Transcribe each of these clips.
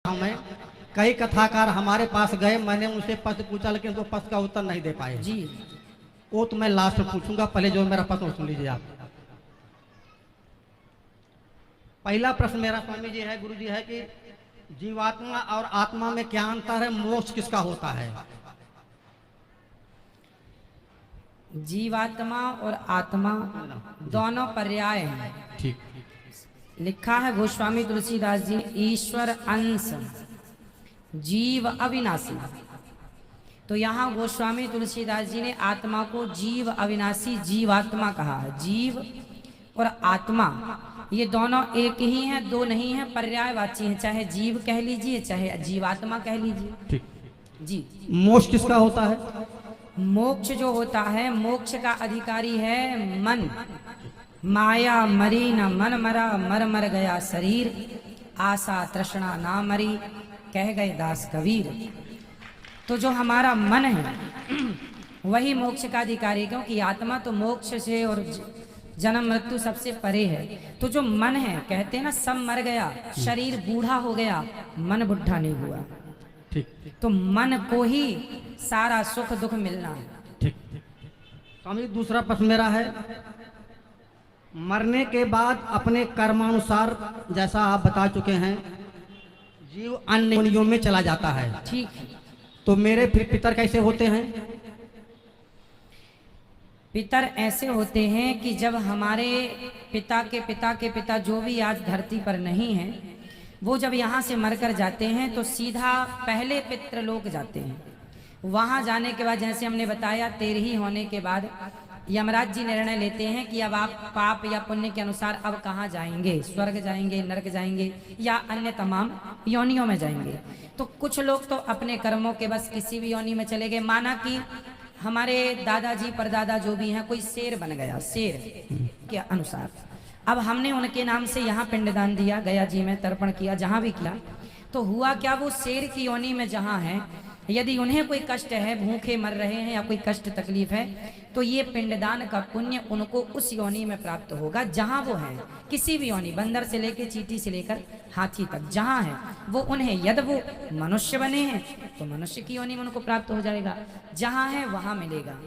हमें कई कथाकार हमारे पास गए, मैंने उनसे प्रश्न पूछा लेकिन वो प्रश्न का उत्तर नहीं दे पाए जी। वो तो मैं लास्ट में पूछूंगा, पहले जो मेरा प्रश्न सुन लीजिए आप। पहला प्रश्न मेरा स्वामी जी है, गुरु जी है कि जीवात्मा और आत्मा में क्या अंतर है, मोक्ष किसका होता है? जीवात्मा और आत्मा दोनों पर्याय हैं। ठीक। लिखा है गोस्वामी तुलसीदास जी, ईश्वर अंश जीव अविनाशी। तो यहाँ गोस्वामी तुलसीदास जी ने आत्मा को जीव अविनाशी जीवात्मा कहा है। जीव और आत्मा ये दोनों एक ही हैं, दो नहीं हैं, पर्यायवाची हैं। चाहे जीव कह लीजिए चाहे जीवात्मा कह लीजिए। ठीक जी। मोक्ष किसका होता है? मोक्ष जो होता है, मोक्ष का अधिकारी है मन। माया मरी न मन मरा, मर मर गया शरीर, आशा तृष्णा ना मरी, कह गए दास कबीर। तो जो हमारा मन है वही मोक्ष का अधिकारी है, क्योंकि आत्मा तो मोक्ष से और जन्म मृत्यु सबसे परे है। तो जो मन है, कहते हैं ना सब मर गया, शरीर बूढ़ा हो गया, मन बुढ़ा नहीं हुआ। ठीक। तो मन को ही सारा सुख दुख मिलना है। ठीक। स्वामी दूसरा प्रश्न मेरा है, मरने के बाद अपने कर्मानुसार, जैसा आप बता चुके हैं, जीव अन्य योनियों में चला जाता है। ठीक। तो मेरे फिर पितर कैसे होते हैं? पितर ऐसे होते हैं कि जब हमारे पिता के पिता के पिता जो भी आज धरती पर नहीं है, वो जब यहाँ से मरकर जाते हैं तो सीधा पहले पितृलोक जाते हैं। वहाँ जाने के बाद, जैसे हमने बताया, 13 होने के बाद यमराज जी निर्णय लेते हैं कि अब आप पाप या पुण्य के अनुसार अब कहाँ जाएंगे, स्वर्ग जाएंगे, नरक जाएंगे या अन्य तमाम योनियों में जाएंगे। तो कुछ लोग तो अपने कर्मों के बस किसी भी योनि में चले गए। माना कि हमारे दादाजी परदादा जो भी हैं, कोई शेर बन गया, शेर के अनुसार। अब हमने उनके नाम से यहाँ पिंडदान दिया, गया जी में तर्पण किया, जहाँ भी किया, तो हुआ क्या, वो शेर की योनि में जहाँ है, यदि उन्हें कोई कष्ट है, भूखे मर रहे हैं या कोई कष्ट तकलीफ है, तो ये पिंडदान का पुण्य उनको उस योनि में प्राप्त होगा जहां वो हैं। किसी भी योनि, बंदर से लेकर चींटी से लेकर हाथी तक जहां है वो उन्हें, यदि वो मनुष्य बने हैं तो मनुष्य की योनि में उनको प्राप्त हो जाएगा, जहां है वहां मिलेगा।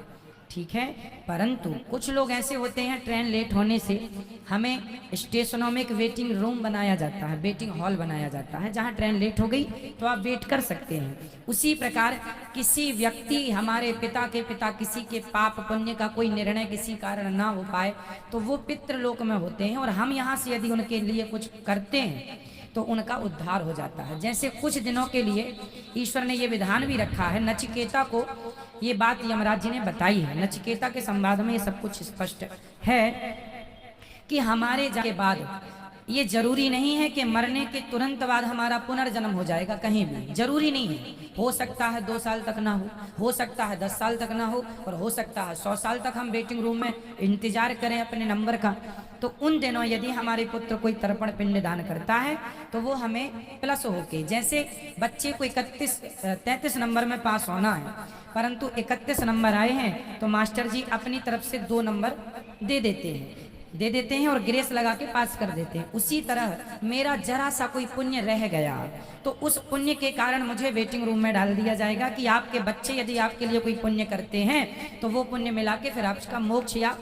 ठीक है। परंतु कुछ लोग ऐसे होते हैं, ट्रेन लेट होने से हमें स्टेशनों में एक वेटिंग रूम बनाया जाता है, वेटिंग हॉल बनाया जाता है, जहां ट्रेन लेट हो गई तो आप वेट कर सकते हैं। उसी प्रकार किसी व्यक्ति, हमारे पिता के पिता, किसी के पाप पुण्य का कोई निर्णय किसी कारण ना हो पाए तो वो पितृलोक में होते हैं, और हम यहाँ से यदि उनके लिए कुछ करते हैं तो उनका उद्धार हो जाता है। जैसे कुछ दिनों के लिए ईश्वर ने ये विधान भी रखा है, नचिकेता को ये बात यमराज जी ने बताई है। नचिकेता के संवाद में ये सब कुछ स्पष्ट है कि हमारे जाने के बाद ये जरूरी नहीं है कि मरने के तुरंत बाद हमारा पुनर्जन्म हो जाएगा, कहीं भी जरूरी नहीं है। हो सकता है 2 साल तक ना हो सकता है 10 साल तक ना हो, और हो सकता है 100 साल तक हम वेटिंग रूम में इंतजार करें अपने नंबर का। तो उन दिनों यदि हमारे पुत्र कोई तर्पण पिंड दान करता है तो वो हमें प्लस होके, जैसे बच्चे को 33 नंबर में पास होना है, परंतु 31 नंबर आए हैं तो मास्टर जी अपनी तरफ से 2 नंबर दे देते हैं और ग्रेस लगा के पास कर देते हैं। उसी तरह मेरा जरा सा कोई पुण्य रह गया तो उस पुण्य के कारण मुझे वेटिंग रूम में डाल दिया जाएगा कि आपके बच्चे यदि आपके लिए कोई पुण्य करते हैं तो वो पुण्य मिला के फिर आपका मोक्ष या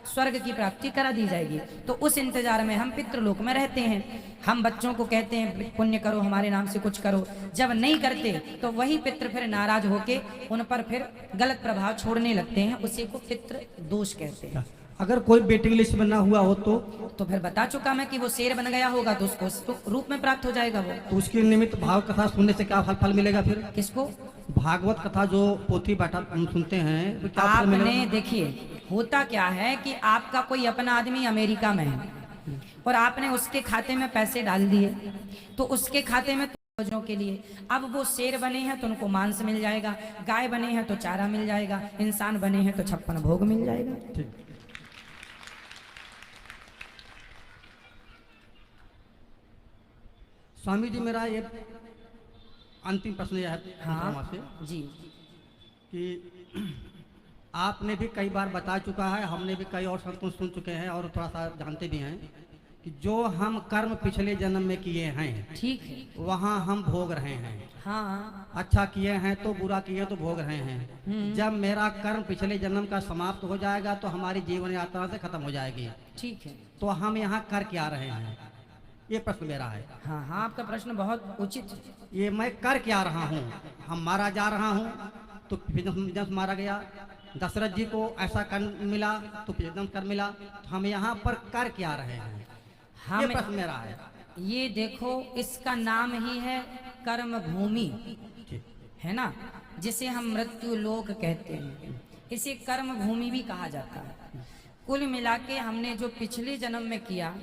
स्वर्ग की प्राप्ति करा दी जाएगी। तो उस इंतजार में हम पितृलोक में रहते हैं। हम बच्चों को कहते हैं पुण्य करो, हमारे नाम से कुछ करो, जब नहीं करते तो वही पितृ फिर नाराज होके उन पर फिर गलत प्रभाव छोड़ने लगते हैं, उसी को पितृ दोष कहते हैं। अगर कोई वेटिंग लिस्ट में ना हुआ हो तो फिर बता चुका मैं कि वो शेर बन गया होगा तो उसको रूप में प्राप्त हो जाएगा वो। तो उसके निमित्त भाव कथा सुनने से क्या फल मिलेगा फिर? किसको? भागवत कथा जो पोथी बैठा हम सुनते हैं तो क्या फल आपने मिलेगा? देखिए होता क्या है कि आपका कोई अपना आदमी अमेरिका में है और आपने उसके खाते में पैसे डाल दिए, तो उसके खाते में फौजों के लिए, अब वो शेर बने हैं तो उनको मांस मिल जाएगा, गाय बने हैं तो चारा मिल जाएगा, इंसान बने हैं तो 56 भोग मिल जाएगा। ठीक। स्वामी जी मेरा ये अंतिम प्रश्न यह है हाँ से जी, कि आपने भी कई बार बता चुका है, हमने भी कई और संतों सुन चुके हैं और थोड़ा सा जानते भी हैं कि जो हम कर्म पिछले जन्म में किए हैं ठीक है। वहाँ हम भोग रहे हैं। हाँ अच्छा किए हैं तो बुरा किए तो भोग रहे हैं। जब मेरा कर्म पिछले जन्म का समाप्त हो जाएगा तो हमारी जीवन यात्रा से खत्म हो जाएगी। ठीक है। तो हम यहाँ कर क्या रहे हैं, ये प्रश्न मेरा है। हाँ हाँ, आपका प्रश्न बहुत उचित है। ये मैं कर क्या रहा हूँ। हम मारा जा रहा हूँ तो जब मारा गया, दशरथ जी को ऐसा कर मिला तो एकदम कर मिला, तो हम यहाँ पर कर क्या रहे हैं, ये प्रश्न मेरा है। ये देखो, इसका नाम ही है कर्म भूमि, है ना, जिसे हम मृत्यु लोक कहते हैं। इसे कर्म भूमि भी कहा जाता है। कुल मिला के हमने जो पिछले जन्म में किया,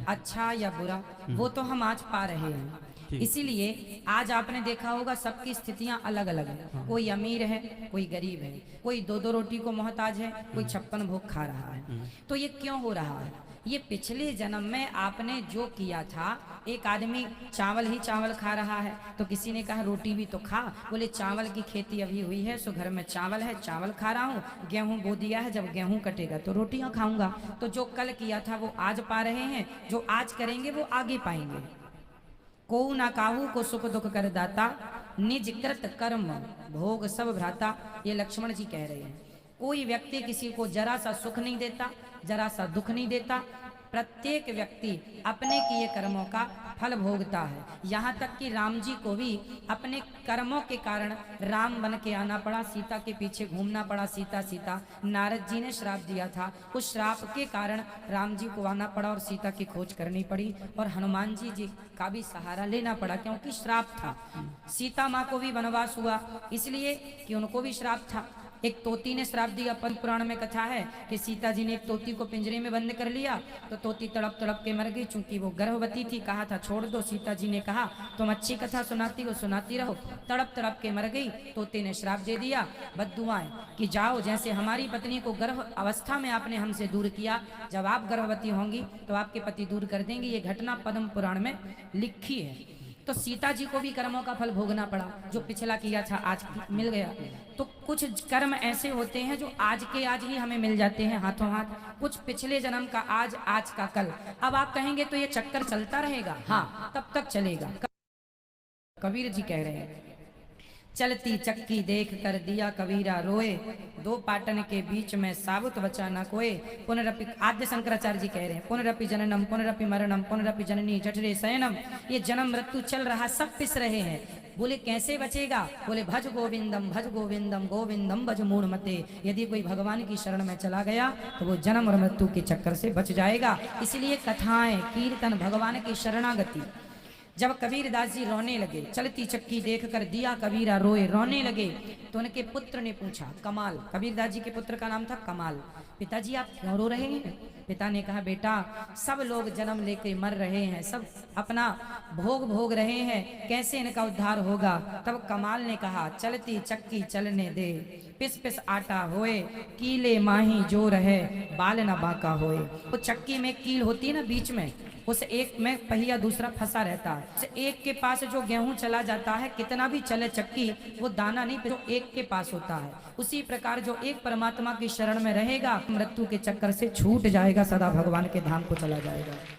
अच्छा या बुरा, वो तो हम आज पा रहे हैं। इसीलिए आज आपने देखा होगा सबकी स्थितियां अलग अलग है। कोई अमीर है, कोई गरीब है, कोई दो दो रोटी को मोहताज है, कोई 56 भोग खा रहा है। तो ये क्यों हो रहा है? ये पिछले जन्म में आपने जो किया था। एक आदमी चावल ही चावल खा रहा है, तो किसी ने कहा रोटी भी तो खा। बोले चावल की खेती अभी हुई है, सो घर में चावल है, चावल खा रहा हूँ। गेहूं बो दिया है, जब गेहूं कटेगा तो रोटियां खाऊंगा। तो जो कल किया था वो आज पा रहे हैं, जो आज करेंगे वो आगे पाएंगे। को ना काहू को सुख दुख कर दाता, निज कृत कर्म भोग सब भ्राता। ये लक्ष्मण जी कह रहे हैं। कोई व्यक्ति किसी को जरा सा सुख नहीं देता, जरा सा दुख नहीं देता। प्रत्येक व्यक्ति अपने किए कर्मों का फल भोगता है। यहाँ तक कि राम जी को भी अपने कर्मों के कारण राम बन के आना पड़ा, सीता के पीछे घूमना पड़ा। सीता सीता नारद जी ने श्राप दिया था, उस श्राप के कारण राम जी को आना पड़ा और सीता की खोज करनी पड़ी। और हनुमान जी का भी सहारा लेना पड़ा, क्योंकि श्राप था। सीता माँ को भी वनवास हुआ इसलिए कि उनको भी श्राप था। एक तोती ने श्राप दिया। पद्म पुराण में कथा है कि सीता जी ने एक तोती को पिंजरे में बंद कर लिया, तो तोती तड़प तड़प के मर गई। चूंकि वो गर्भवती थी, कहा था छोड़ दो। सीता जी ने कहा तुम अच्छी कथा सुनाती हो, सुनाती रहो। तड़प तड़प के मर गई। तोते ने श्राप दे दिया, बद्दुआएं कि जाओ, जैसे हमारी पत्नी को गर्भ अवस्था में आपने हमसे दूर किया, जब आप गर्भवती होंगी तो आपके पति दूर कर देंगे। ये घटना पद्म पुराण में लिखी है। तो सीता जी को भी कर्मों का फल भोगना पड़ा। जो पिछला किया था आज मिल गया। तो कुछ कर्म ऐसे होते हैं जो आज के आज ही हमें मिल जाते हैं हाथों हाथ, कुछ पिछले जन्म का आज, आज का कल। अब आप कहेंगे तो ये चक्कर चलता रहेगा। हाँ, तब तक चलेगा। कबीर जी कह रहे हैं, चलती चक्की देख कर दिया कबीरा रोए, दो पाटन के बीच में साबुत बचा न कोए। पुनरपि, आद्य शंकराचार्य जी कह रहे हैं, पुनरपि जननम पुनरपि मरणम पुनरपि जननी जठरे शयनम। ये जन्म मृत्यु चल रहा, सब पिस रहे हैं। बोले कैसे बचेगा? बोले भज गोविंदम गोविंदम भज मूढ़ मते। यदि कोई भगवान की शरण में चला गया तो वो जन्म और मृत्यु के चक्कर से बच जाएगा। इसलिए कथाएं, कीर्तन, भगवान की शरणागति। जब कबीरदास जी रोने लगे, चलती चक्की देख कर दिया कबीरा रोए, रोने लगे, तो उनके पुत्र ने पूछा, कमाल, कबीरदास जी के पुत्र का नाम था कमाल, पिताजी आप क्यों रो रहे हैं? पिता ने कहा, बेटा सब लोग जन्म लेके मर रहे हैं, सब अपना भोग भोग रहे हैं, कैसे इनका उद्धार होगा? तब कमाल ने कहा, चलती चक्की चलने दे, पिस पिस आटा होए, कीले माही जो रहे, बाल न बाका होए। वो चक्की में कील होती है ना बीच में, उस एक में पहिया दूसरा फंसा रहता है। उस एक के पास जो गेहूं चला जाता है, कितना भी चले चक्की, वो दाना नहीं, जो एक के पास होता है। उसी प्रकार जो एक परमात्मा की शरण में रहेगा, मृत्यु के चक्कर से छूट जाएगा, सदा भगवान के धाम को चला जाएगा।